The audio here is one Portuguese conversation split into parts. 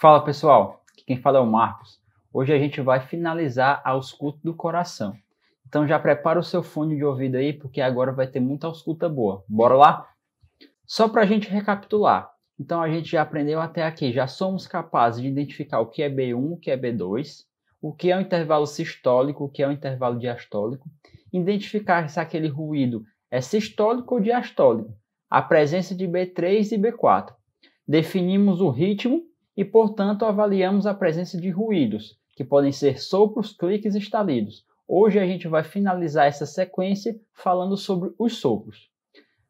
Fala pessoal, aqui quem fala é o Marcos. Hoje a gente vai finalizar a ausculta do coração. Então já prepara o seu fone de ouvido aí, porque agora vai ter muita ausculta boa. Bora lá? Só para a gente recapitular. Então a gente já aprendeu até aqui, já somos capazes de identificar o que é B1, o que é B2, o que é o intervalo sistólico, o que é o intervalo diastólico, identificar se aquele ruído é sistólico ou diastólico, a presença de B3 e B4. Definimos o ritmo e, portanto, avaliamos a presença de ruídos, que podem ser sopros, cliques e estalidos. Hoje a gente vai finalizar essa sequência falando sobre os sopros.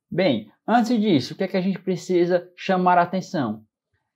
Bem, antes disso, o que é que a gente precisa chamar a atenção?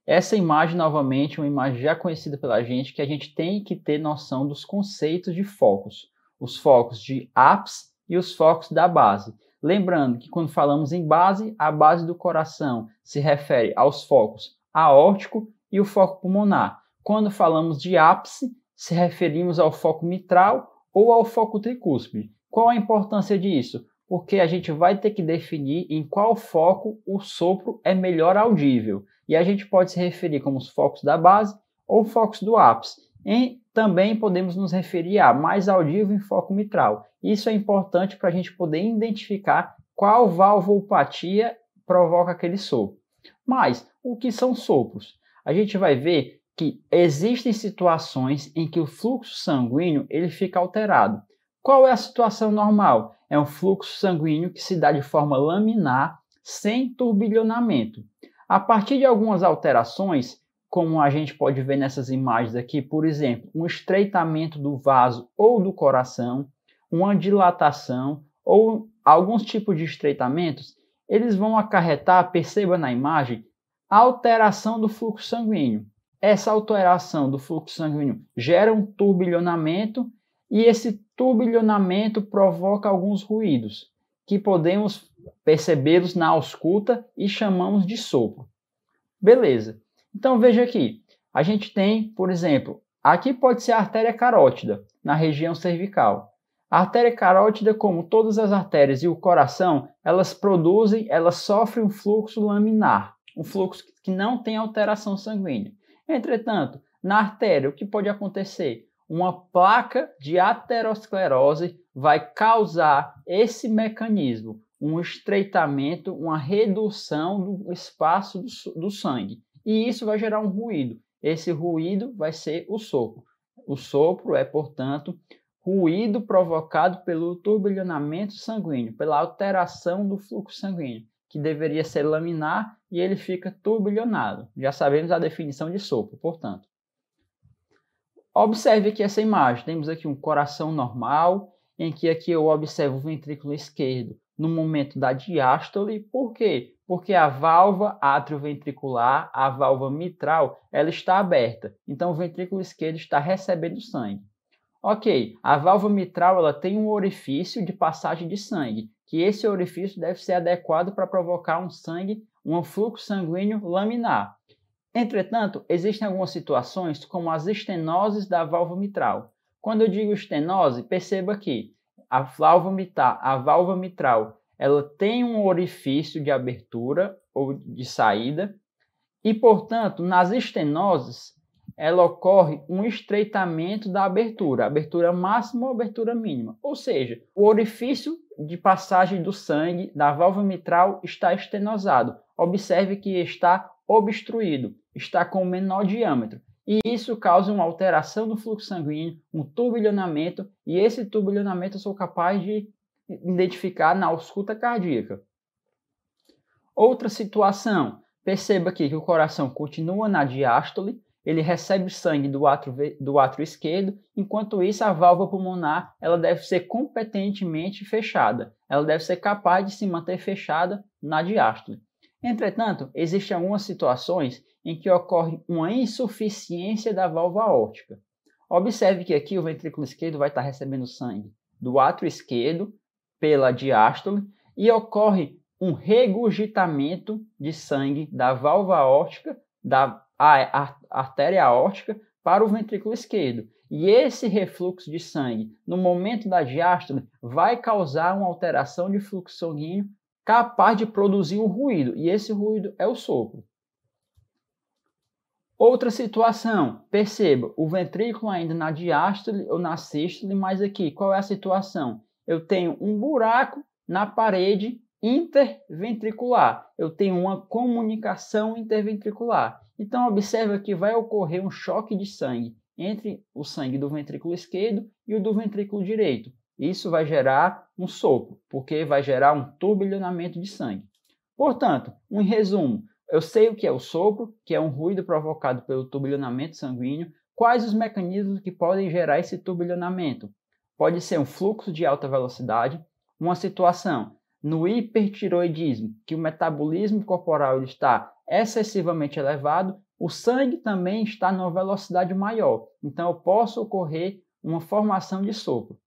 Essa imagem, novamente, uma imagem já conhecida pela gente, que a gente tem que ter noção dos conceitos de focos. Os focos de ápice e os focos da base. Lembrando que quando falamos em base, a base do coração se refere aos focos aórtico e o foco pulmonar. Quando falamos de ápice, se referimos ao foco mitral ou ao foco tricúspide. Qual a importância disso? Porque a gente vai ter que definir em qual foco o sopro é melhor audível. E a gente pode se referir como os focos da base ou focos do ápice. E também podemos nos referir a mais audível em foco mitral. Isso é importante para a gente poder identificar qual valvopatia provoca aquele sopro. Mas, o que são sopros? A gente vai ver que existem situações em que o fluxo sanguíneo ele fica alterado. Qual é a situação normal? É um fluxo sanguíneo que se dá de forma laminar, sem turbilhonamento. A partir de algumas alterações, como a gente pode ver nessas imagens aqui, por exemplo, um estreitamento do vaso ou do coração, uma dilatação ou alguns tipos de estreitamentos, eles vão acarretar, perceba na imagem, a alteração do fluxo sanguíneo. Essa alteração do fluxo sanguíneo gera um turbilhonamento e esse turbilhonamento provoca alguns ruídos, que podemos percebê-los na ausculta e chamamos de sopro. Beleza. Então veja aqui, a gente tem, por exemplo, aqui pode ser a artéria carótida, na região cervical. A artéria carótida, como todas as artérias e o coração, elas sofrem um fluxo laminar, um fluxo que não tem alteração sanguínea. Entretanto, na artéria, o que pode acontecer? Uma placa de aterosclerose vai causar esse mecanismo, um estreitamento, uma redução do espaço do sangue. E isso vai gerar um ruído. Esse ruído vai ser o sopro. O sopro é, portanto, ruído provocado pelo turbilhonamento sanguíneo, pela alteração do fluxo sanguíneo, que deveria ser laminar e ele fica turbilhonado. Já sabemos a definição de sopro, portanto. Observe aqui essa imagem. Temos aqui um coração normal, em que aqui eu observo o ventrículo esquerdo no momento da diástole. Por quê? Porque a válvula atrioventricular, a válvula mitral, ela está aberta. Então o ventrículo esquerdo está recebendo sangue. Ok, a válvula mitral ela tem um orifício de passagem de sangue, que esse orifício deve ser adequado para provocar um fluxo sanguíneo laminar. Entretanto, existem algumas situações como as estenoses da válvula mitral. Quando eu digo estenose, perceba que a válvula mitral ela tem um orifício de abertura ou de saída e, portanto, nas estenoses, ela ocorre um estreitamento da abertura máxima ou abertura mínima. Ou seja, o orifício de passagem do sangue da válvula mitral está estenosado. Observe que está obstruído, está com menor diâmetro. E isso causa uma alteração do fluxo sanguíneo, um turbilhonamento, e esse turbilhonamento eu sou capaz de identificar na ausculta cardíaca. Outra situação, perceba aqui que o coração continua na diástole, ele recebe sangue do átrio esquerdo, enquanto isso a válvula pulmonar ela deve ser competentemente fechada, ela deve ser capaz de se manter fechada na diástole. Entretanto, existem algumas situações em que ocorre uma insuficiência da válvula aórtica. Observe que aqui o ventrículo esquerdo vai estar recebendo sangue do átrio esquerdo pela diástole e ocorre um regurgitamento de sangue da válvula aórtica, da artéria aórtica, para o ventrículo esquerdo. E esse refluxo de sangue, no momento da diástole, vai causar uma alteração de fluxo sanguíneo capaz de produzir um ruído, e esse ruído é o sopro. Outra situação, perceba, o ventrículo ainda na diástole ou na sístole, mas aqui, qual é a situação? Eu tenho um buraco na parede interventricular, eu tenho uma comunicação interventricular. Então, observa que vai ocorrer um choque de sangue entre o sangue do ventrículo esquerdo e o do ventrículo direito. Isso vai gerar um sopro, porque vai gerar um turbilhonamento de sangue. Portanto, em resumo, eu sei o que é o sopro, que é um ruído provocado pelo turbilhonamento sanguíneo. Quais os mecanismos que podem gerar esse turbilhonamento? Pode ser um fluxo de alta velocidade, uma situação no hipertiroidismo, que o metabolismo corporal está excessivamente elevado, o sangue também está numa velocidade maior. Então, eu posso ocorrer uma formação de sopro.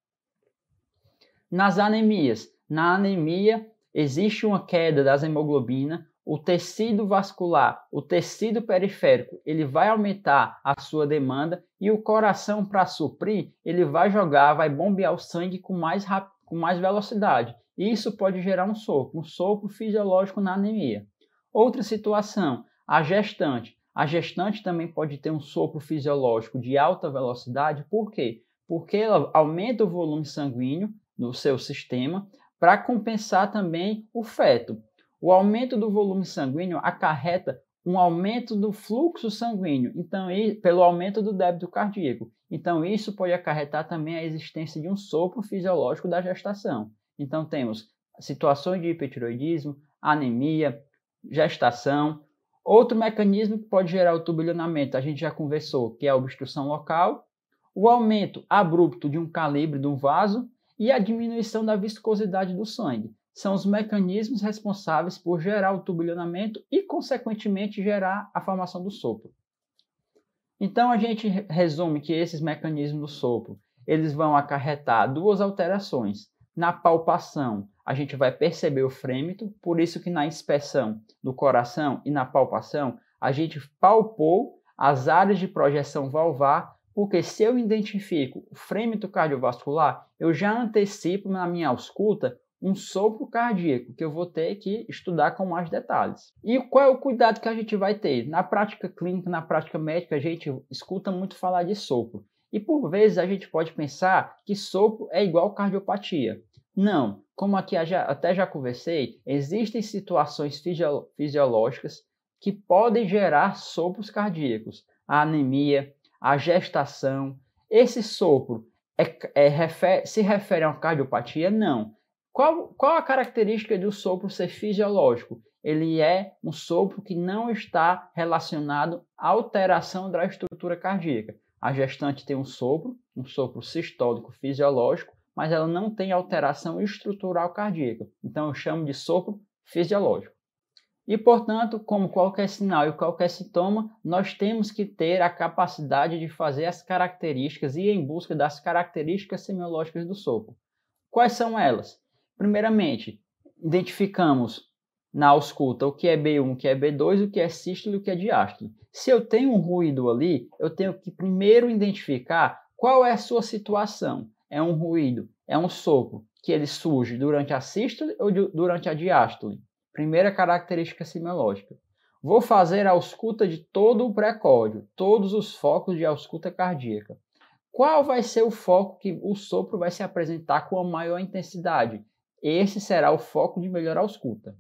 Nas anemias, na anemia existe uma queda das hemoglobinas, o tecido vascular, o tecido periférico, ele vai aumentar a sua demanda e o coração, para suprir, ele vai bombear o sangue com mais velocidade. Isso pode gerar um sopro fisiológico na anemia. Outra situação, a gestante. A gestante também pode ter um sopro fisiológico de alta velocidade. Por quê? Porque ela aumenta o volume sanguíneo no seu sistema para compensar também o feto. O aumento do volume sanguíneo acarreta um aumento do fluxo sanguíneo, então, pelo aumento do débito cardíaco. Então, isso pode acarretar também a existência de um sopro fisiológico da gestação. Então, temos situações de hipertiroidismo, anemia, gestação. Outro mecanismo que pode gerar o turbilhonamento, a gente já conversou, que é a obstrução local, o aumento abrupto de um calibre de um vaso e a diminuição da viscosidade do sangue. São os mecanismos responsáveis por gerar o turbilhonamento e, consequentemente, gerar a formação do sopro. Então, a gente resume que esses mecanismos do sopro, eles vão acarretar duas alterações. Na palpação, a gente vai perceber o frêmito, por isso que na inspeção do coração e na palpação, a gente palpou as áreas de projeção valvar, porque se eu identifico o frêmito cardiovascular, eu já antecipo na minha ausculta um sopro cardíaco, que eu vou ter que estudar com mais detalhes. E qual é o cuidado que a gente vai ter? Na prática clínica, na prática médica, a gente escuta muito falar de sopro. E por vezes a gente pode pensar que sopro é igual cardiopatia. Não, como aqui até já conversei, existem situações fisiológicas que podem gerar sopros cardíacos. A anemia, a gestação. Esse sopro se refere a uma cardiopatia? Não. Qual a característica do sopro ser fisiológico? Ele é um sopro que não está relacionado à alteração da estrutura cardíaca. A gestante tem um sopro sistólico fisiológico, mas ela não tem alteração estrutural cardíaca. Então, eu chamo de sopro fisiológico. E, portanto, como qualquer sinal e qualquer sintoma, nós temos que ter a capacidade de fazer as características e ir em busca das características semiológicas do sopro. Quais são elas? Primeiramente, identificamos na ausculta o que é B1, o que é B2, o que é sístole e o que é diástole. Se eu tenho um ruído ali, eu tenho que primeiro identificar qual é a sua situação. É um ruído, é um sopro que ele surge durante a sístole ou durante a diástole? Primeira característica semiológica. Vou fazer a ausculta de todo o pré-córdio, todos os focos de ausculta cardíaca. Qual vai ser o foco que o sopro vai se apresentar com a maior intensidade? Esse será o foco de melhorar a ausculta.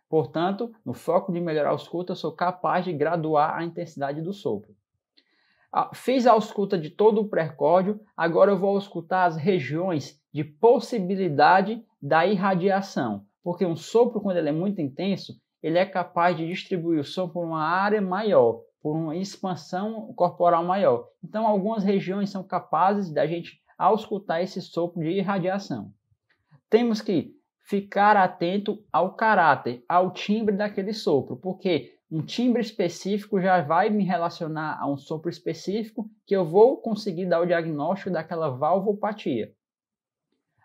Portanto, no foco de melhorar a ausculta, eu sou capaz de graduar a intensidade do sopro. Fiz a ausculta de todo o pré-córdio, agora eu vou auscultar as regiões de possibilidade da irradiação. Porque um sopro, quando ele é muito intenso, ele é capaz de distribuir o som por uma área maior, por uma expansão corporal maior. Então, algumas regiões são capazes da gente auscultar esse sopro de irradiação. Temos que ficar atento ao caráter, ao timbre daquele sopro, porque um timbre específico já vai me relacionar a um sopro específico que eu vou conseguir dar o diagnóstico daquela valvopatia.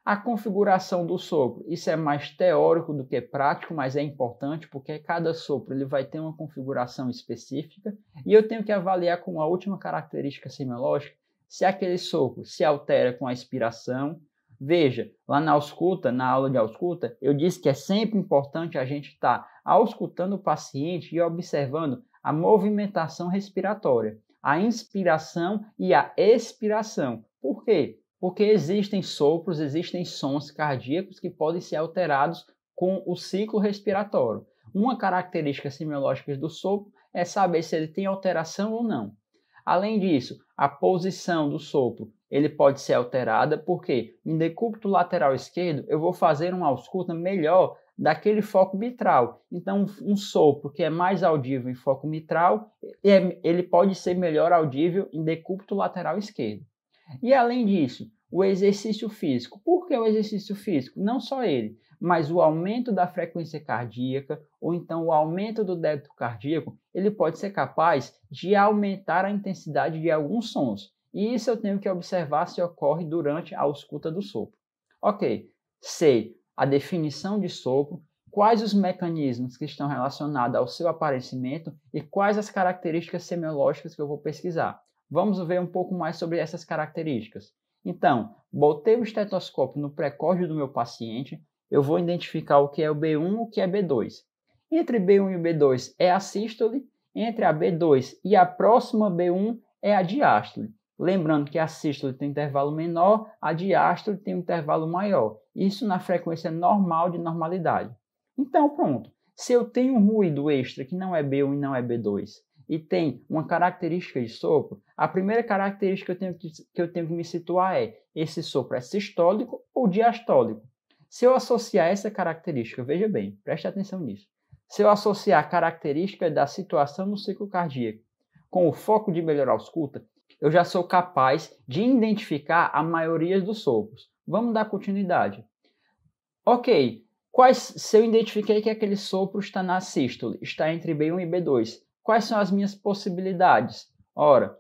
A configuração do sopro, isso é mais teórico do que prático, mas é importante porque cada sopro ele vai ter uma configuração específica e eu tenho que avaliar com a última característica semiológica se aquele sopro se altera com a expiração. Veja, lá na ausculta, na aula de ausculta, eu disse que é sempre importante a gente estar auscultando o paciente e observando a movimentação respiratória, a inspiração e a expiração. Por quê? Porque existem sopros, existem sons cardíacos que podem ser alterados com o ciclo respiratório. Uma característica semiológica do sopro é saber se ele tem alteração ou não. Além disso, a posição do sopro ele pode ser alterada porque em decúbito lateral esquerdo eu vou fazer uma ausculta melhor daquele foco mitral. Então, um sopro que é mais audível em foco mitral, ele pode ser melhor audível em decúbito lateral esquerdo. E além disso, o exercício físico. Por que o exercício físico? Não só ele, mas o aumento da frequência cardíaca ou então o aumento do débito cardíaco, ele pode ser capaz de aumentar a intensidade de alguns sons. E isso eu tenho que observar se ocorre durante a ausculta do sopro. Ok, sei a definição de sopro, quais os mecanismos que estão relacionados ao seu aparecimento e quais as características semiológicas que eu vou pesquisar. Vamos ver um pouco mais sobre essas características. Então, botei o estetoscópio no pré-córdio do meu paciente, eu vou identificar o que é o B1 e o que é B2. Entre B1 e o B2 é a sístole, entre a B2 e a próxima B1 é a diástole. Lembrando que a sístole tem um intervalo menor, a diástole tem um intervalo maior. Isso na frequência normal de normalidade. Então, pronto. Se eu tenho um ruído extra que não é B1 e não é B2, e tem uma característica de sopro, a primeira característica que eu tenho que me situar é: esse sopro é sistólico ou diastólico? Se eu associar essa característica, veja bem, preste atenção nisso. Se eu associar a característica da situação no ciclo cardíaco com o foco de melhorar a ausculta, eu já sou capaz de identificar a maioria dos sopros. Vamos dar continuidade. Ok, se eu identifiquei que aquele sopro está na sístole, está entre B1 e B2, quais são as minhas possibilidades? Ora,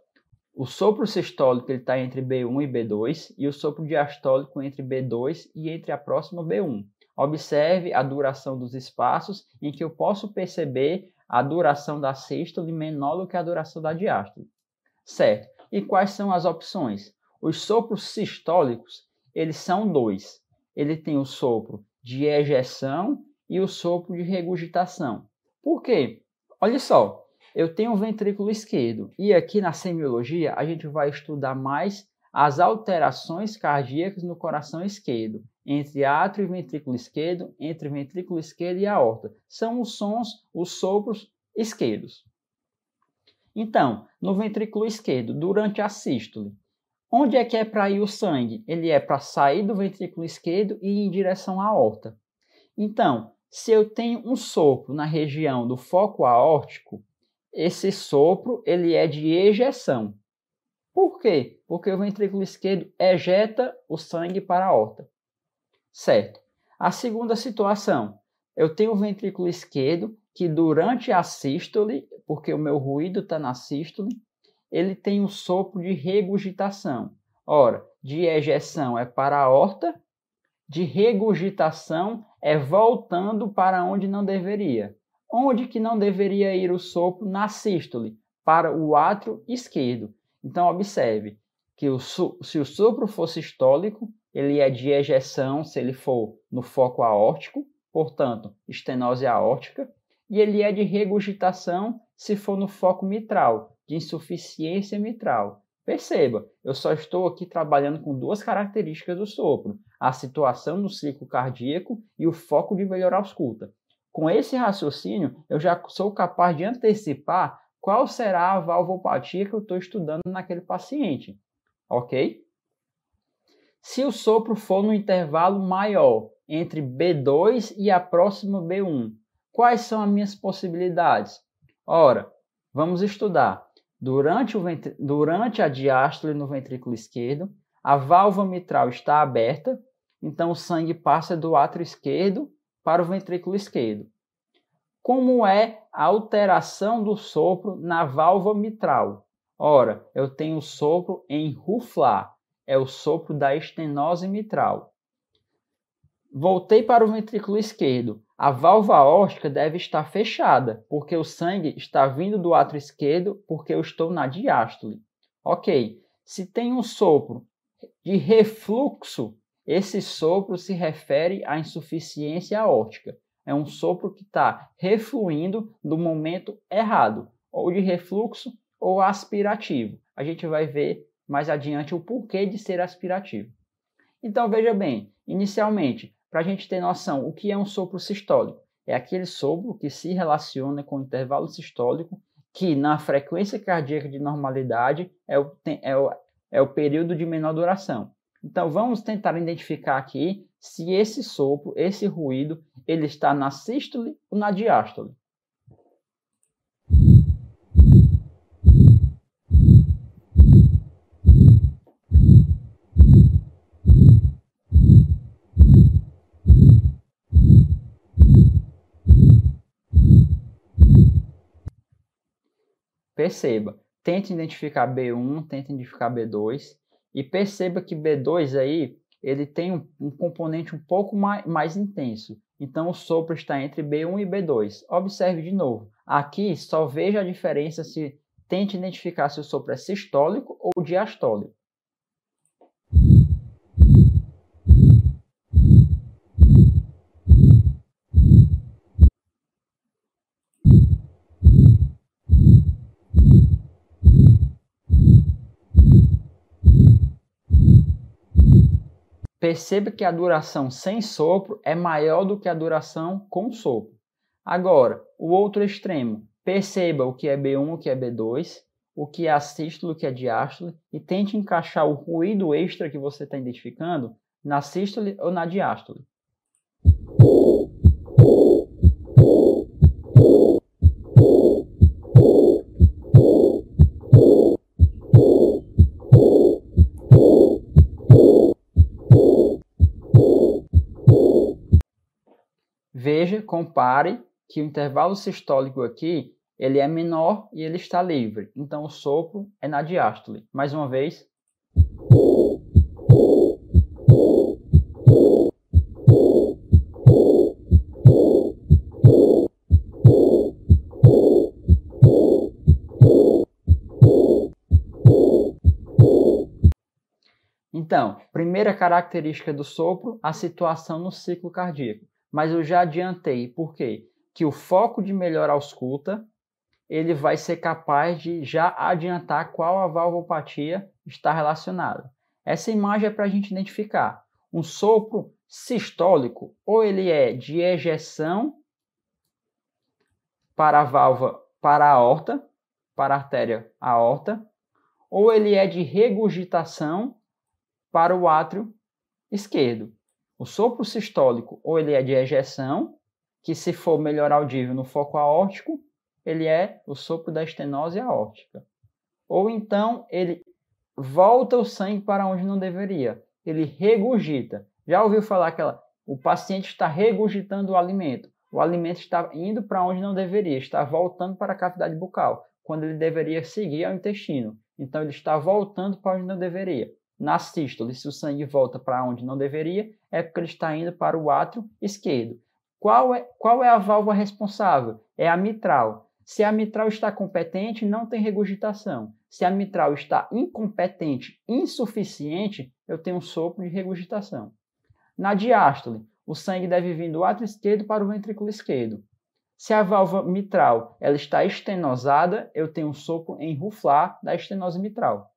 o sopro sistólico está entre B1 e B2 e o sopro diastólico entre B2 e entre a próxima B1. Observe a duração dos espaços em que eu posso perceber a duração da sístole menor do que a duração da diástole. Certo. E quais são as opções? Os sopros sistólicos, eles são dois. Ele tem o sopro de ejeção e o sopro de regurgitação. Por quê? Olha só, eu tenho o ventrículo esquerdo e aqui na semiologia a gente vai estudar mais as alterações cardíacas no coração esquerdo, entre átrio e ventrículo esquerdo, entre ventrículo esquerdo e aorta. São os sons, os sopros esquerdos. Então, no ventrículo esquerdo, durante a sístole, onde é que é para ir o sangue? Ele é para sair do ventrículo esquerdo e ir em direção à aorta. Então, se eu tenho um sopro na região do foco aórtico, esse sopro ele é de ejeção. Por quê? Porque o ventrículo esquerdo ejeta o sangue para a aorta. Certo. A segunda situação, eu tenho o ventrículo esquerdo que durante a sístole, porque o meu ruído está na sístole, ele tem um sopro de regurgitação. Ora, de ejeção é para a aorta, de regurgitação é voltando para onde não deveria. Onde que não deveria ir o sopro? Na sístole, para o átrio esquerdo. Então, observe que se o sopro for sistólico, ele é de ejeção se ele for no foco aórtico, portanto, estenose aórtica, e ele é de regurgitação se for no foco mitral, de insuficiência mitral. Perceba, eu só estou aqui trabalhando com duas características do sopro, a situação no ciclo cardíaco e o foco de melhorar a ausculta. Com esse raciocínio, eu já sou capaz de antecipar qual será a valvopatia que eu estou estudando naquele paciente, ok? Se o sopro for no intervalo maior, entre B2 e a próxima B1, quais são as minhas possibilidades? Ora, vamos estudar. Durante a diástole no ventrículo esquerdo, a válvula mitral está aberta, então o sangue passa do átrio esquerdo para o ventrículo esquerdo. Como é a alteração do sopro na válvula mitral? Ora, eu tenho o sopro em Rufflat, é o sopro da estenose mitral. Voltei para o ventrículo esquerdo. A válvula aórtica deve estar fechada, porque o sangue está vindo do átrio esquerdo, porque eu estou na diástole. Ok, se tem um sopro de refluxo, esse sopro se refere à insuficiência aórtica. É um sopro que está refluindo do momento errado. ou de refluxo ou aspirativo. A gente vai ver mais adiante o porquê de ser aspirativo. Então, veja bem, inicialmente, para a gente ter noção, o que é um sopro sistólico? É aquele sopro que se relaciona com o intervalo sistólico, que na frequência cardíaca de normalidade é o período de menor duração. Então, vamos tentar identificar aqui se esse sopro, esse ruído, ele está na sístole ou na diástole. Perceba, tente identificar B1, tente identificar B2 e perceba que B2 aí, ele tem um componente um pouco mais intenso. Então, o sopro está entre B1 e B2. Observe de novo. Aqui, só veja a diferença se tente identificar se o sopro é sistólico ou diastólico. Perceba que a duração sem sopro é maior do que a duração com sopro. Agora, o outro extremo. Perceba o que é B1, o que é B2, o que é assístole, o que é diástole, e tente encaixar o ruído extra que você está identificando na sístole ou na diástole. Veja, compare que o intervalo sistólico aqui ele é menor e ele está livre. Então, o sopro é na diástole. Mais uma vez. Então, primeira característica do sopro, a situação no ciclo cardíaco. Mas eu já adiantei, por quê? Que o foco de melhor ausculta, ele vai ser capaz de já adiantar qual a valvopatia está relacionada. Essa imagem é para a gente identificar. Um sopro sistólico, ou ele é de ejeção para a válvula, para a aorta, para a artéria aorta, ou ele é de regurgitação para o átrio esquerdo. O sopro sistólico, ou ele é de ejeção, que se for melhor audível no foco aórtico, ele é o sopro da estenose aórtica. Ou então ele volta o sangue para onde não deveria. Ele regurgita. Já ouviu falar que o paciente está regurgitando o alimento? O alimento está indo para onde não deveria, está voltando para a cavidade bucal, quando ele deveria seguir ao intestino. Então ele está voltando para onde não deveria. Na sístole, se o sangue volta para onde não deveria, é porque ele está indo para o átrio esquerdo. Qual é a válvula responsável? É a mitral. Se a mitral está competente, não tem regurgitação. Se a mitral está incompetente, insuficiente, eu tenho um sopro de regurgitação. Na diástole, o sangue deve vir do átrio esquerdo para o ventrículo esquerdo. Se a válvula mitral ela está estenosada, eu tenho um sopro enruflar da estenose mitral.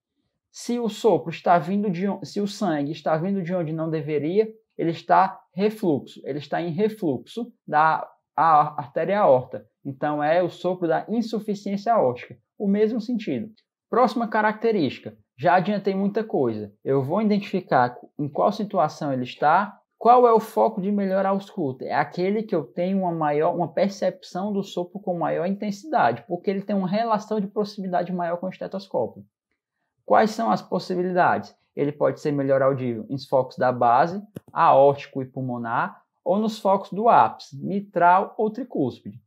Se o sopro está vindo se o sangue está vindo de onde não deveria, ele está refluxo, ele está em refluxo da artéria aorta. Então é o sopro da insuficiência aórtica, o mesmo sentido. Próxima característica, já adiantei muita coisa. Eu vou identificar em qual situação ele está. Qual é o foco de melhor ausculta? É aquele que eu tenho uma percepção do sopro com maior intensidade, porque ele tem uma relação de proximidade maior com o estetoscópio. Quais são as possibilidades? Ele pode ser melhor audível nos focos da base, aórtico e pulmonar, ou nos focos do ápice, mitral ou tricúspide.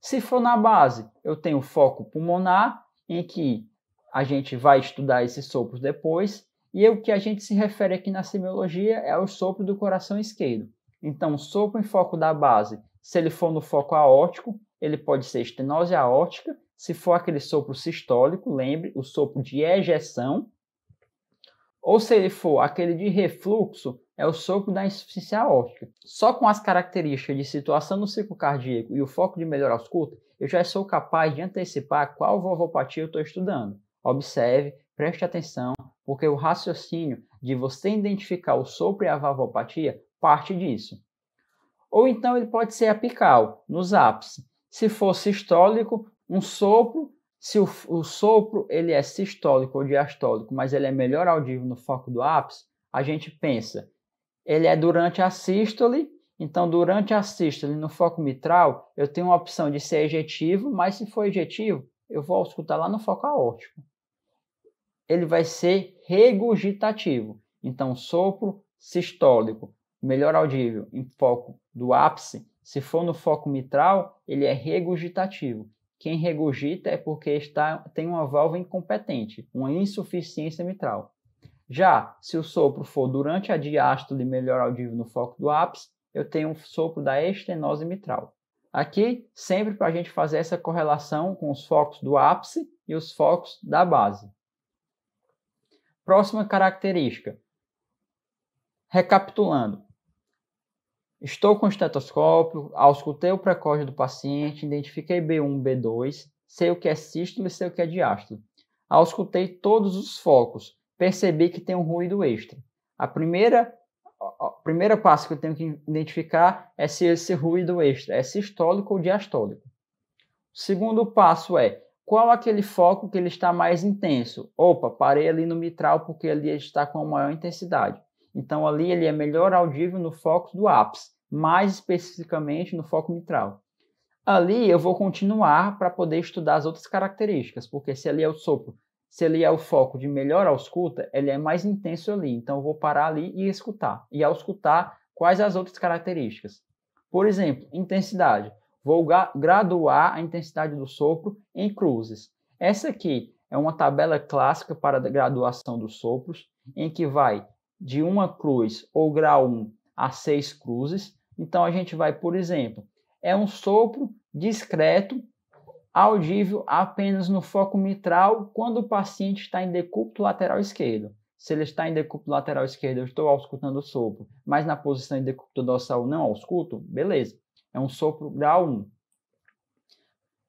Se for na base, eu tenho foco pulmonar, em que a gente vai estudar esses sopros depois, e o que a gente se refere aqui na semiologia é o sopro do coração esquerdo. Então, o sopro em foco da base, se ele for no foco aórtico, ele pode ser estenose aórtica. Se for aquele sopro sistólico, lembre, o sopro de ejeção. Ou se ele for aquele de refluxo, é o sopro da insuficiência aórtica. Só com as características de situação no ciclo cardíaco e o foco de melhorar a ausculta, eu já sou capaz de antecipar qual valvopatia eu estou estudando. Observe, preste atenção, porque o raciocínio de você identificar o sopro e a valvopatia parte disso. Ou então ele pode ser apical, nos ápices. Se for sistólico, um sopro, se o sopro ele é sistólico ou diastólico, mas ele é melhor audível no foco do ápice, a gente pensa, ele é durante a sístole, então durante a sístole no foco mitral, eu tenho uma opção de ser ejetivo, mas se for ejetivo, eu vou escutar lá no foco aórtico. Ele vai ser regurgitativo, então sopro sistólico, melhor audível em foco do ápice, se for no foco mitral, ele é regurgitativo. Quem regurgita é porque tem uma válvula incompetente, uma insuficiência mitral. Já se o sopro for durante a diástole melhor audível no foco do ápice, eu tenho um sopro da estenose mitral. Aqui, sempre para a gente fazer essa correlação com os focos do ápice e os focos da base. Próxima característica. Recapitulando. Estou com o estetoscópio, auscultei o precorte do paciente, identifiquei B1, B2, sei o que é sístole e sei o que é diástole. Auscultei todos os focos, percebi que tem um ruído extra. A primeira passo que eu tenho que identificar é se esse ruído extra é sistólico ou diastólico. O segundo passo é qual aquele foco que ele está mais intenso. Opa, parei ali no mitral porque ali ele está com a maior intensidade. Então ali ele é melhor audível no foco do ápice, mais especificamente no foco mitral. Ali eu vou continuar para poder estudar as outras características, porque se ali é o sopro, se ali é o foco de melhor ausculta, ele é mais intenso ali. Então eu vou parar ali e escutar. E ao escutar, quais as outras características? Por exemplo, intensidade. Vou graduar a intensidade do sopro em cruzes. Essa aqui é uma tabela clássica para a graduação dos sopros, em que vai de uma cruz ou grau 1 a 6 cruzes. Então a gente vai, por exemplo, é um sopro discreto, audível apenas no foco mitral quando o paciente está em decúbito lateral esquerdo. Se ele está em decúbito lateral esquerdo, eu estou auscultando o sopro, mas na posição de decúbito dorsal não ausculto, beleza. É um sopro grau 1.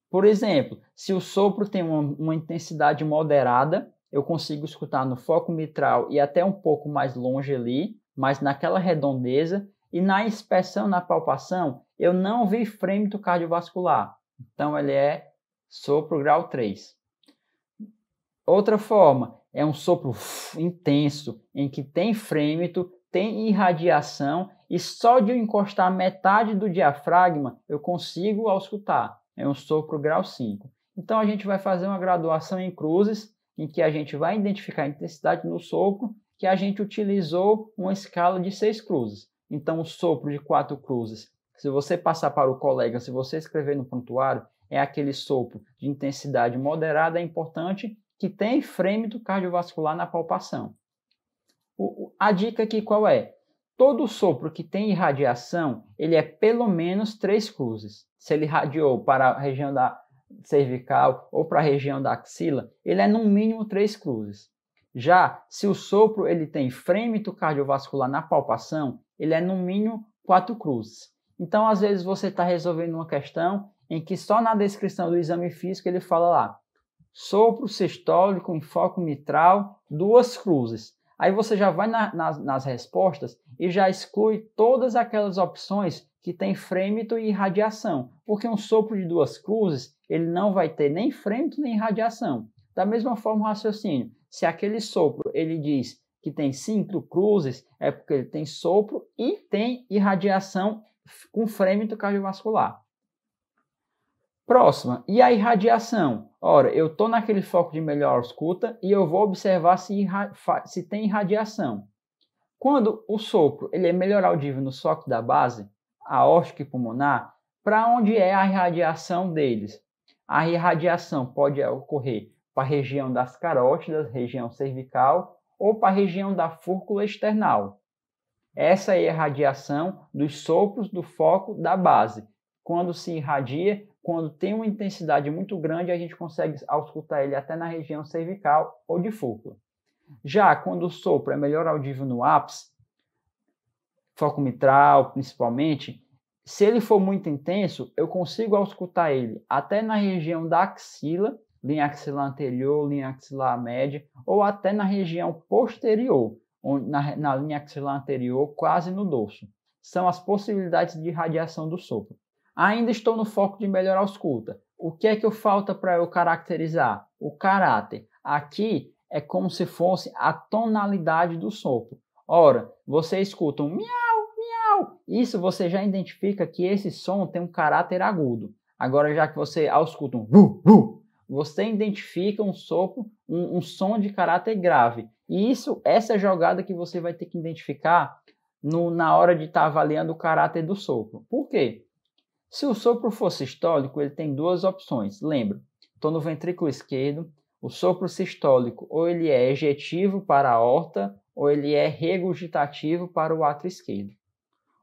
Por exemplo, se o sopro tem uma intensidade moderada, eu consigo escutar no foco mitral e até um pouco mais longe ali, mas naquela redondeza, e na inspeção, na palpação, eu não vi frêmito cardiovascular. Então ele é sopro grau 3. Outra forma, é um sopro intenso, em que tem frêmito, tem irradiação, e só de eu encostar metade do diafragma, eu consigo auscultar. É um sopro grau 5. Então a gente vai fazer uma graduação em cruzes, em que a gente vai identificar a intensidade no sopro, que a gente utilizou uma escala de 6 cruzes. Então o sopro de 4 cruzes, se você passar para o colega, se você escrever no prontuário, é aquele sopro de intensidade moderada, é importante, que tem frêmito cardiovascular na palpação. A dica aqui qual é? Todo sopro que tem irradiação, ele é pelo menos 3 cruzes. Se ele irradiou para a região da cervical ou para a região da axila, ele é no mínimo 3 cruzes. Já se o sopro ele tem frêmito cardiovascular na palpação, ele é no mínimo 4 cruzes. Então, às vezes, você está resolvendo uma questão em que só na descrição do exame físico ele fala lá, sopro sistólico em foco mitral, 2 cruzes. Aí você já vai nas respostas e já exclui todas aquelas opções que tem frêmito e irradiação, porque um sopro de 2 cruzes, ele não vai ter nem frêmito nem irradiação. Da mesma forma o raciocínio, se aquele sopro ele diz que tem 5 cruzes, é porque ele tem sopro e tem irradiação com frêmito cardiovascular. Próxima, e a irradiação? Ora, eu estou naquele foco de melhor ausculta e eu vou observar se tem irradiação. Quando o sopro ele é melhor audível no foco da base, aórtica e pulmonar, para onde é a irradiação deles? A irradiação pode ocorrer para a região das carótidas, região cervical, ou para a região da fúrcula external. Essa é a irradiação dos sopros do foco da base. Quando se irradia, quando tem uma intensidade muito grande, a gente consegue auscultar ele até na região cervical ou de fúrcula. Já quando o sopro é melhor audível no ápice, foco mitral, principalmente, se ele for muito intenso, eu consigo auscultar ele até na região da axila, linha axilar anterior, linha axilar média, ou até na região posterior, na linha axilar anterior, quase no dorso. São as possibilidades de radiação do sopro. Ainda estou no foco de melhorar a ausculta. O que é que falta para eu caracterizar? O caráter. Aqui é como se fosse a tonalidade do sopro. Ora, você escuta um miau, miau. Isso você já identifica que esse som tem um caráter agudo. Agora, já que você ausculta um vu, vu, você identifica um sopro, um som de caráter grave. E essa é a jogada que você vai ter que identificar na hora de estar avaliando o caráter do sopro. Por quê? Se o sopro for sistólico, ele tem duas opções. Lembra, estou no ventrículo esquerdo, o sopro sistólico ou ele é ejetivo para a aorta ou ele é regurgitativo para o átrio esquerdo.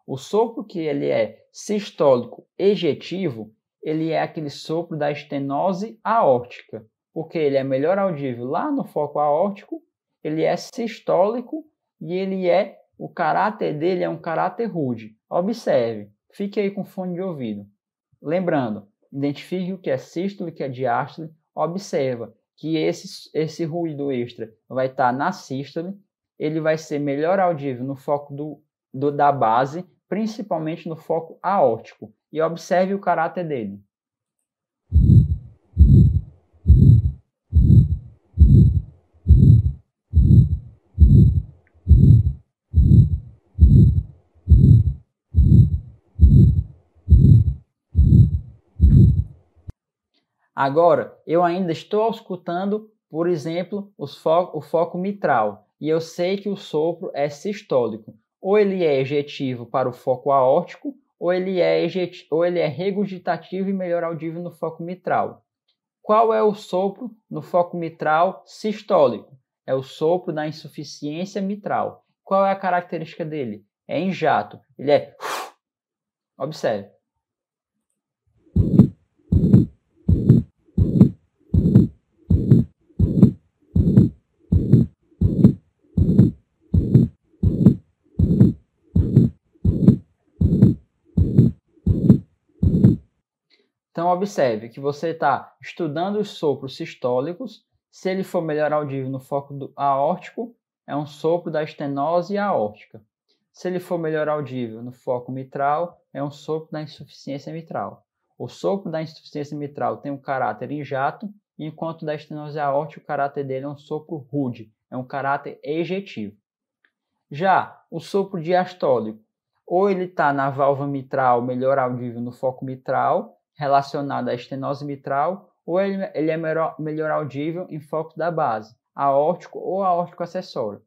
O sopro que ele é sistólico ejetivo, ele é aquele sopro da estenose aórtica, porque ele é melhor audível lá no foco aórtico, ele é sistólico e o caráter dele é um caráter rude. Observe, fique aí com fone de ouvido. Lembrando, identifique o que é sístole e o que é diástole. Observa que esse ruído extra vai estar na sístole, ele vai ser melhor audível no foco da base, principalmente no foco aórtico. E observe o caráter dele. Agora, eu ainda estou auscultando, por exemplo, o foco mitral, e eu sei que o sopro é sistólico. Ou ele é ejetivo para o foco aórtico, ou ele é regurgitativo e melhor audível no foco mitral. Qual é o sopro no foco mitral sistólico? É o sopro da insuficiência mitral. Qual é a característica dele? É em jato. Ele é... Observe. Então, observe que você está estudando os sopros sistólicos. Se ele for melhor audível no foco aórtico, é um sopro da estenose aórtica. Se ele for melhor audível no foco mitral, é um sopro da insuficiência mitral. O sopro da insuficiência mitral tem um caráter em jato, enquanto da estenose aórtica o caráter dele é um sopro rude, é um caráter ejetivo. Já o sopro diastólico, ou ele está na válvula mitral melhor audível no foco mitral, relacionado à estenose mitral, ou ele é melhor audível em foco da base, aórtico ou aórtico acessório.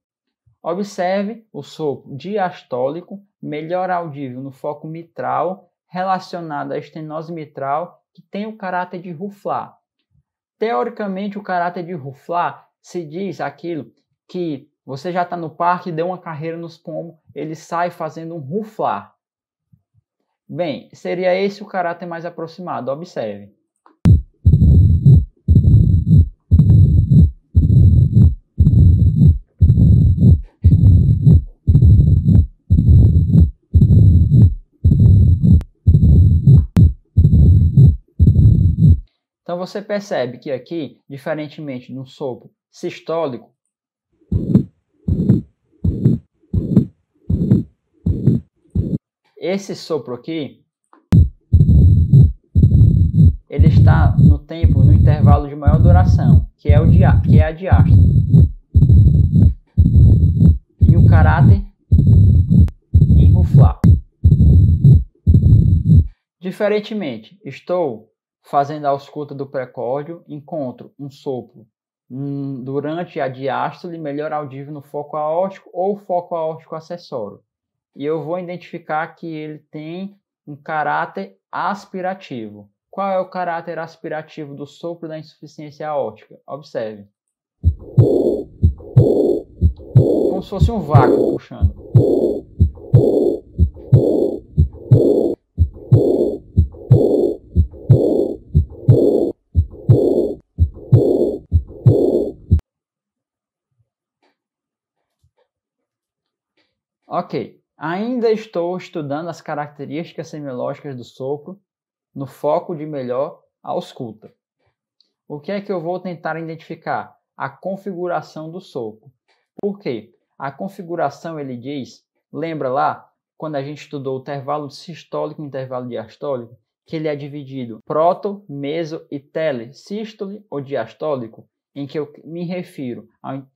Observe o sopro diastólico, melhor audível no foco mitral, relacionado à estenose mitral, que tem o caráter de ruflar. Teoricamente, o caráter de ruflar se diz aquilo que você já está no parque, deu uma carreira nos pombos, ele sai fazendo um ruflar. Bem, seria esse o caráter mais aproximado, observe. Então você percebe que aqui, diferentemente do sopro sistólico, esse sopro aqui, ele está no intervalo de maior duração, que é a diástole. E o caráter em ruflar. Diferentemente, estou fazendo a ausculta do precórdio, encontro um sopro durante a diástole, melhor audível no foco aórtico ou foco aórtico acessório. E eu vou identificar que ele tem um caráter aspirativo. Qual é o caráter aspirativo do sopro da insuficiência aórtica? Observe. Como se fosse um vácuo puxando. Ok. Ainda estou estudando as características semiológicas do sopro no foco de melhor ausculta. O que é que eu vou tentar identificar? A configuração do sopro. Por quê? A configuração, ele diz, lembra lá, quando a gente estudou o intervalo sistólico e o intervalo diastólico, que ele é dividido proto, meso e tele, sístole ou diastólico, em que eu me refiro,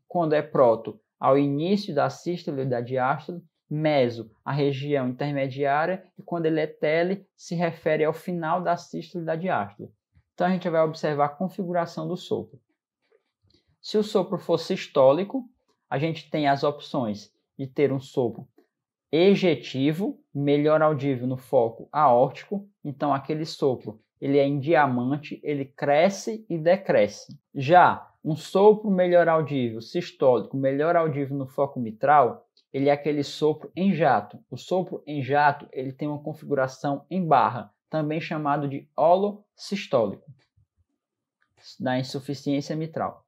quando é proto, ao início da sístole ou da diástole, meso, a região intermediária, e quando ele é tele, se refere ao final da sístole e da diástole. Então, a gente vai observar a configuração do sopro. Se o sopro for sistólico, a gente tem as opções de ter um sopro ejetivo, melhor audível no foco aórtico. Então, aquele sopro, ele é em diamante, ele cresce e decresce. Já um sopro melhor audível sistólico, melhor audível no foco mitral, ele é aquele sopro em jato. O sopro em jato, ele tem uma configuração em barra, também chamado de holossistólico, da insuficiência mitral.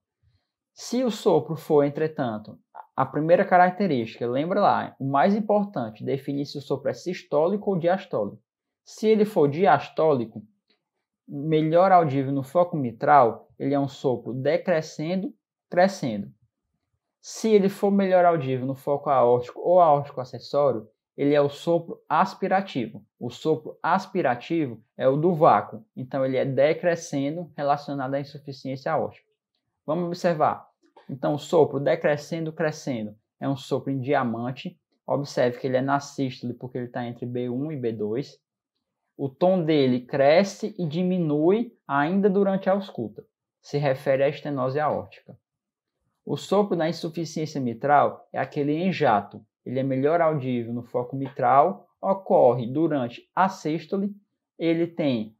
Se o sopro for, entretanto, a primeira característica, lembra lá, o mais importante, definir se o sopro é sistólico ou diastólico. Se ele for diastólico, melhor audível no foco mitral, ele é um sopro decrescendo, crescendo. Se ele for melhor audível no foco aórtico ou aórtico acessório, ele é o sopro aspirativo. O sopro aspirativo é o do vácuo, então ele é decrescendo relacionado à insuficiência aórtica. Vamos observar. Então, o sopro decrescendo, crescendo é um sopro em diamante. Observe que ele é na sístole porque ele está entre B1 e B2. O tom dele cresce e diminui ainda durante a ausculta. Se refere à estenose aórtica. O sopro da insuficiência mitral é aquele em jato. Ele é melhor audível no foco mitral, ocorre durante a sístole. Ele tem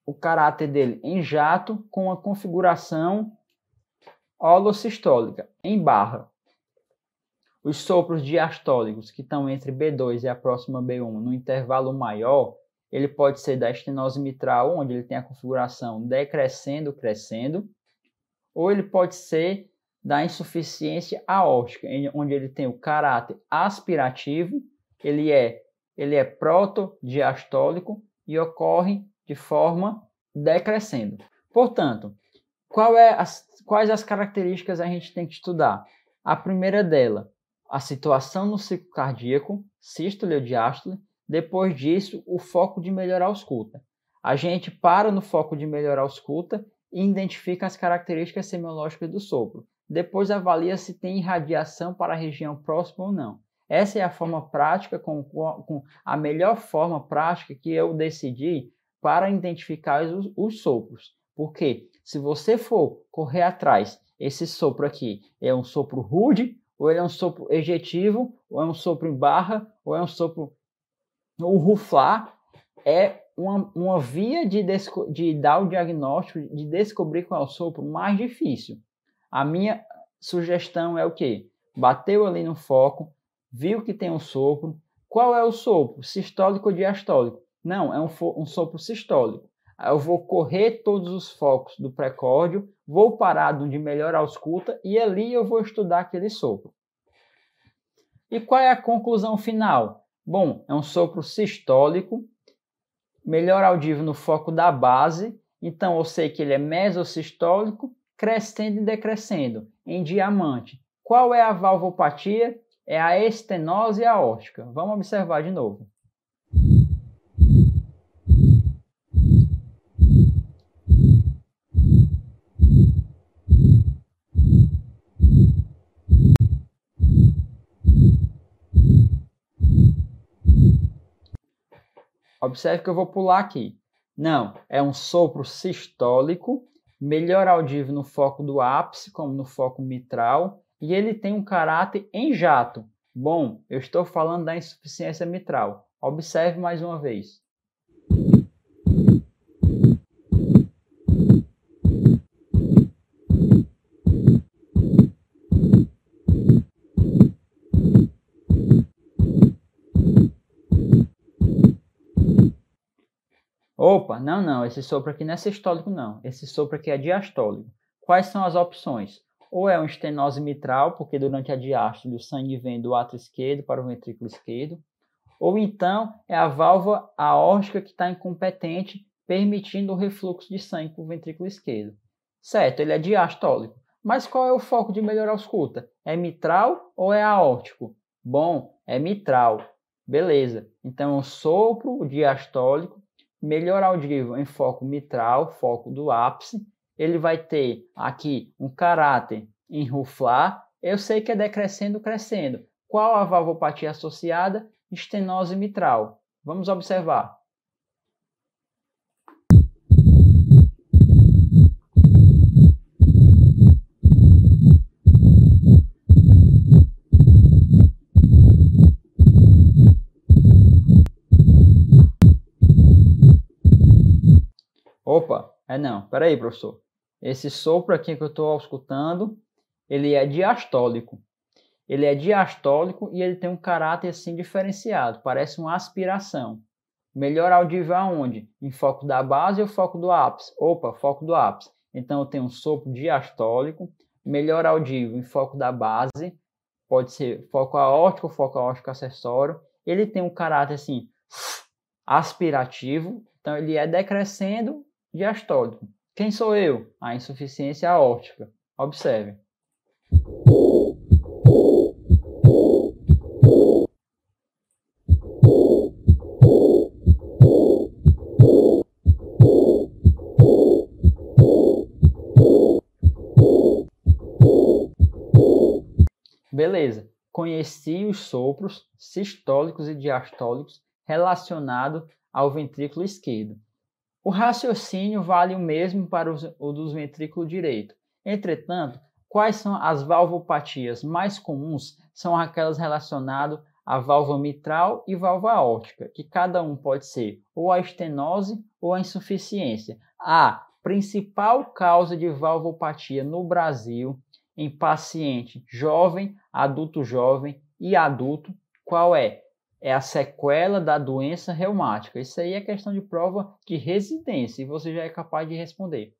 o caráter dele em jato com a configuração holossistólica, em barra. Os sopros diastólicos, que estão entre B2 e a próxima B1, no intervalo maior, ele pode ser da estenose mitral, onde ele tem a configuração decrescendo, crescendo, ou ele pode ser da insuficiência aórtica, onde ele tem o caráter aspirativo, ele é protodiastólico e ocorre de forma decrescendo. Portanto, quais as características a gente tem que estudar? A primeira dela, a situação no ciclo cardíaco, sístole ou diástole. Depois disso, o foco de melhorar a ausculta. A gente para no foco de melhorar a ausculta e identifica as características semiológicas do sopro. Depois avalia se tem irradiação para a região próxima ou não. Essa é a forma prática, a melhor forma prática que eu decidi para identificar os sopros. Porque se você for correr atrás, esse sopro aqui é um sopro rude, ou ele é um sopro ejetivo, ou é um sopro em barra, ou é um sopro... O ruflar é uma via de dar o diagnóstico, de descobrir qual é o sopro mais difícil. A minha sugestão é o quê? Bateu ali no foco, viu que tem um sopro. Qual é o sopro? Sistólico ou diastólico? Não, é um sopro sistólico. Eu vou correr todos os focos do precórdio, vou parar de melhor ausculta e ali eu vou estudar aquele sopro. E qual é a conclusão final? Bom, é um sopro sistólico, melhor audível no foco da base, então eu sei que ele é mesossistólico, crescendo e decrescendo, em diamante. Qual é a valvopatia? É a estenose aórtica. Vamos observar de novo. Observe que eu vou pular aqui. Não, é um sopro sistólico, melhor audível no foco do ápice, como no foco mitral, e ele tem um caráter em jato. Bom, eu estou falando da insuficiência mitral. Observe mais uma vez. Opa, não, esse sopro aqui não é sistólico não, esse sopro aqui é diastólico. Quais são as opções? ou é uma estenose mitral, porque durante a diástole o sangue vem do átrio esquerdo para o ventrículo esquerdo, ou então é a válvula aórtica que está incompetente, permitindo o refluxo de sangue para o ventrículo esquerdo. Certo, ele é diastólico. Mas qual é o foco de melhorar a ausculta? É mitral ou é aórtico? Bom, é mitral. Beleza. Então, o sopro diastólico, melhor audível em foco mitral, foco do ápice. Ele vai ter aqui um caráter em ruflar. Eu sei que é decrescendo, crescendo. Qual a valvopatia associada? Estenose mitral. Vamos observar. Opa, não, peraí, professor. Esse sopro aqui que eu estou auscultando, ele é diastólico. Ele é diastólico e ele tem um caráter assim diferenciado, parece uma aspiração. Melhor audível aonde? Em foco da base ou foco do ápice? Opa, foco do ápice. Então eu tenho um sopro diastólico, melhor audível em foco da base, pode ser foco aórtico ou foco aórtico acessório. Ele tem um caráter assim aspirativo, então ele é decrescendo diastólico. Quem sou eu? A insuficiência aórtica. Observe. Beleza, conheci os sopros sistólicos e diastólicos relacionados ao ventrículo esquerdo. O raciocínio vale o mesmo para o dos ventrículo direito. Entretanto, quais são as valvopatias mais comuns? São aquelas relacionadas à válvula mitral e válvula aórtica, que cada um pode ser ou a estenose ou a insuficiência. A principal causa de valvopatia no Brasil em paciente jovem, adulto jovem e adulto, qual é? É a sequela da doença reumática. Isso aí é questão de prova de residência e você já é capaz de responder.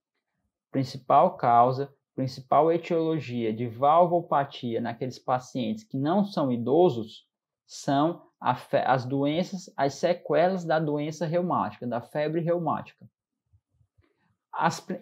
Principal causa, principal etiologia de valvopatia naqueles pacientes que não são idosos são as doenças, as sequelas da doença reumática, da febre reumática.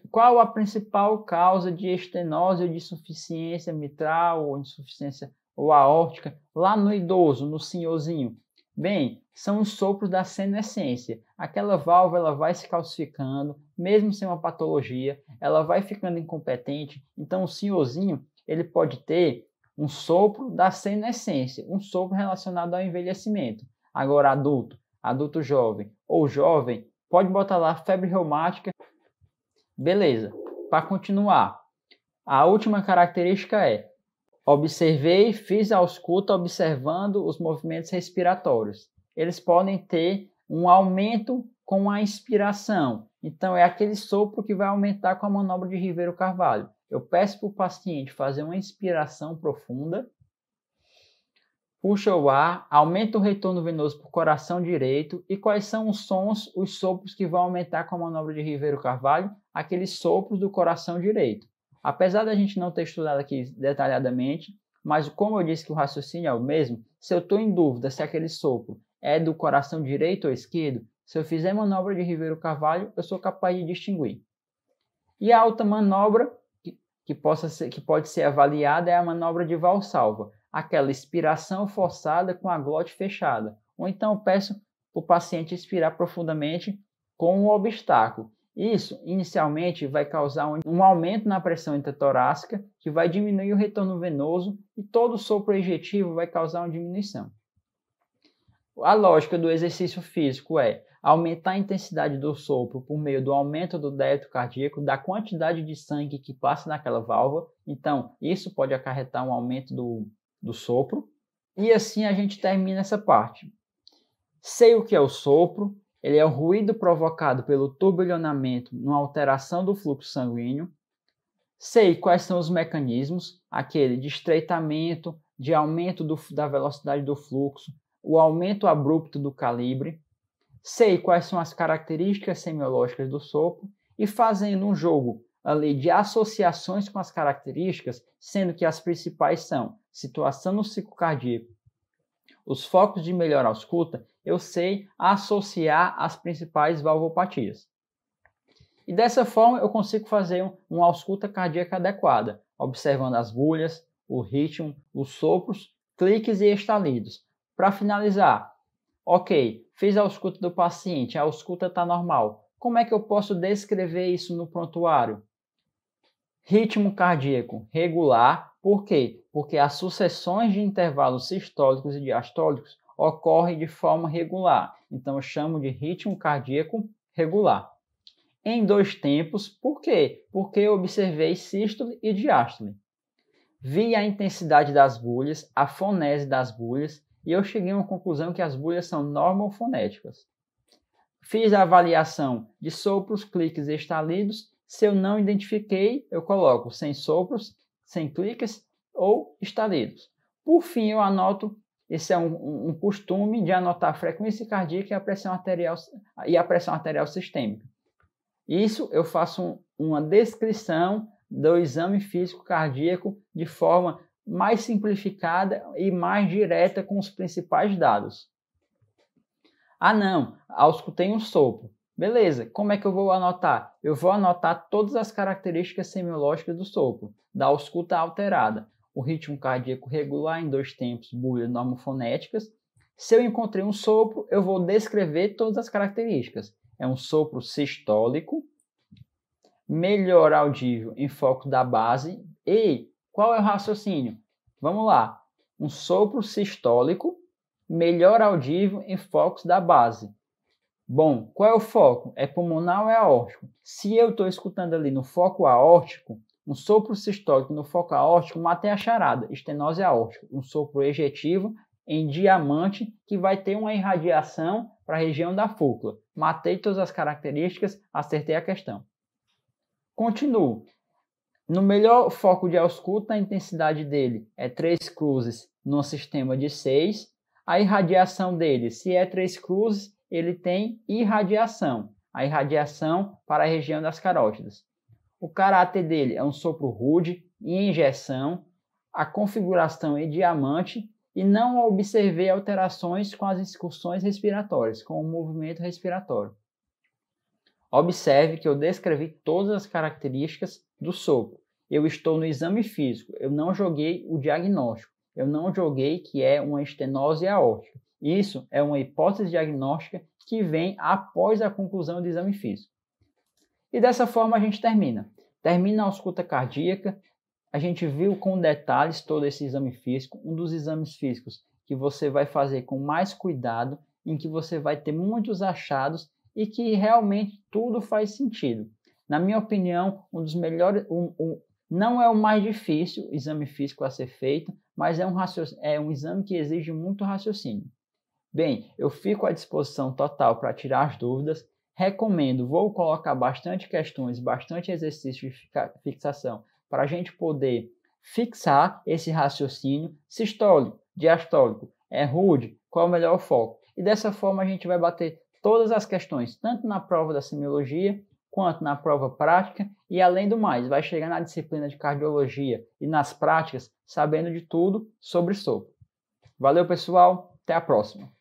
Qual a principal causa de estenose ou de insuficiência mitral ou insuficiência ou aórtica lá no idoso, no senhorzinho? Bem, são os sopros da senescência. Aquela válvula ela vai se calcificando, mesmo sem uma patologia, ela vai ficando incompetente. Então, o senhorzinho ele pode ter um sopro da senescência, um sopro relacionado ao envelhecimento. Agora, adulto jovem ou jovem, pode botar lá febre reumática. Beleza, para continuar, a última característica é: observei, fiz a ausculta observando os movimentos respiratórios. Eles podem ter um aumento com a inspiração. Então, é aquele sopro que vai aumentar com a manobra de Ribeiro-Carvalho. Eu peço para o paciente fazer uma inspiração profunda, puxa o ar, aumenta o retorno venoso para o coração direito. E quais são os sons, os sopros que vão aumentar com a manobra de Ribeiro-Carvalho? Aqueles sopros do coração direito. Apesar da gente não ter estudado aqui detalhadamente, mas como eu disse que o raciocínio é o mesmo, se eu estou em dúvida se aquele sopro é do coração direito ou esquerdo, se eu fizer manobra de Ribeiro-Carvalho, eu sou capaz de distinguir. E a outra manobra que pode ser avaliada é a manobra de Valsalva, aquela expiração forçada com a glote fechada. Ou então eu peço para o paciente expirar profundamente com um obstáculo. Isso, inicialmente, vai causar um aumento na pressão intratorácica, que vai diminuir o retorno venoso, e todo sopro ejetivo vai causar uma diminuição. A lógica do exercício físico é aumentar a intensidade do sopro por meio do aumento do débito cardíaco, da quantidade de sangue que passa naquela válvula. Então, isso pode acarretar um aumento do sopro. E assim a gente termina essa parte. Sei o que é o sopro. Ele é o ruído provocado pelo turbilhonamento numa alteração do fluxo sanguíneo. Sei quais são os mecanismos, aquele de estreitamento, de aumento da velocidade do fluxo, o aumento abrupto do calibre. Sei quais são as características semiológicas do sopro e fazendo um jogo ali de associações com as características, sendo que as principais são situação no ciclo cardíaco, os focos de melhora ausculta, eu sei associar as principais valvopatias. E dessa forma eu consigo fazer uma ausculta cardíaca adequada, observando as bulhas, o ritmo, os sopros, cliques e estalidos. Para finalizar, ok, fiz a ausculta do paciente, a ausculta está normal. Como é que eu posso descrever isso no prontuário? Ritmo cardíaco regular, por quê? Porque as sucessões de intervalos sistólicos e diastólicos ocorrem de forma regular. Então eu chamo de ritmo cardíaco regular. Em 2 tempos, por quê? Porque eu observei sístole e diástole. Vi a intensidade das bulhas, a fonese das bulhas, e eu cheguei a uma conclusão que as bulhas são normofonéticas. Fiz a avaliação de sopros, cliques e estalidos. Se eu não identifiquei, eu coloco sem sopros, sem cliques ou estalidos. Por fim, eu anoto, esse é um costume de anotar a frequência cardíaca e a pressão arterial sistêmica. Isso eu faço uma descrição do exame físico cardíaco de forma mais simplificada e mais direta com os principais dados. Ah não, auscultei um sopro. Beleza, como é que eu vou anotar? Eu vou anotar todas as características semiológicas do sopro, da ausculta alterada. O ritmo cardíaco regular em 2 tempos, bulhas normofonéticas. Se eu encontrei um sopro, eu vou descrever todas as características. É um sopro sistólico, melhor audível em foco da base. E qual é o raciocínio? Vamos lá. Um sopro sistólico, melhor audível em focos da base. Bom, qual é o foco? É pulmonar ou é aórtico? Se eu estou escutando ali no foco aórtico, um sopro sistólico no foco aórtico, matei a charada, estenose aórtica. Um sopro ejetivo em diamante que vai ter uma irradiação para a região da fúcula. Matei todas as características, acertei a questão. Continuo. No melhor foco de ausculta, a intensidade dele é 3 cruzes no sistema de 6. A irradiação dele, se é 3 cruzes, ele tem irradiação. A irradiação para a região das carótidas. O caráter dele é um sopro rude e injeção. A configuração é diamante e não observei alterações com as excursões respiratórias, com o movimento respiratório. Observe que eu descrevi todas as características do sopro. Eu estou no exame físico, eu não joguei o diagnóstico, eu não joguei que é uma estenose aórtica. Isso é uma hipótese diagnóstica que vem após a conclusão do exame físico. E dessa forma a gente termina. Termina a ausculta cardíaca, a gente viu com detalhes todo esse exame físico, um dos exames físicos que você vai fazer com mais cuidado, em que você vai ter muitos achados e que realmente tudo faz sentido. Na minha opinião, um dos melhores, não é o mais difícil exame físico a ser feito, mas é um exame que exige muito raciocínio. Bem, eu fico à disposição total para tirar as dúvidas. Recomendo, vou colocar bastante questões, bastante exercício de fixação para a gente poder fixar esse raciocínio sistólico, diastólico, é rude, qual é o melhor foco. E dessa forma a gente vai bater todas as questões, tanto na prova da semiologia, quanto na prova prática e, além do mais, vai chegar na disciplina de cardiologia e nas práticas sabendo de tudo sobre sopro. Valeu, pessoal! Até a próxima!